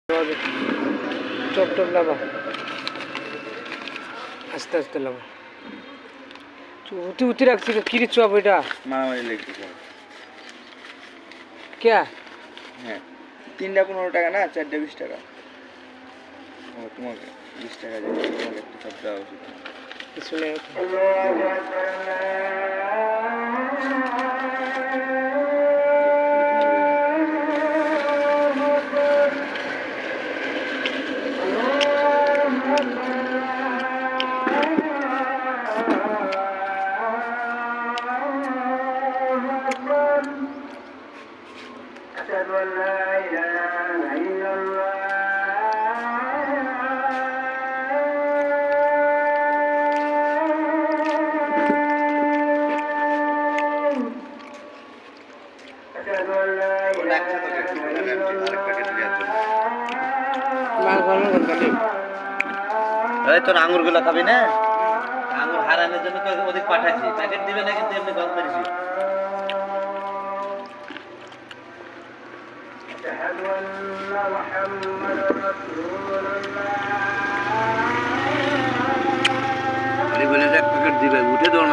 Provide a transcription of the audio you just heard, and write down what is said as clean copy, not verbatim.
chop top লাবা আস্তে আস্তে লাবা উতি রাখছি কিরে চপ এটা মারামারি লেগেছে কে হ্যাঁ 3টা 15 টাকা না 4টা 20 টাকা ও তোমাকে 20 টাকা দিয়ে তোমাকে একটা চপ দেওয়া উচিত কিছু নেই أشهد أن لا إله إلا الله أشهد أن لا إله এই তোর আঙ্গুরগুলো খাবি না আঙ্গুর হারানোর জন্য তো ওদিক পাঠাইছি প্যাকেট দিবে না কিন্তু এমনি গন্ধ মেরেছি أشهد أن محمدا رسول الله বলে এক প্যাকেট দিবে উঠে দৌড়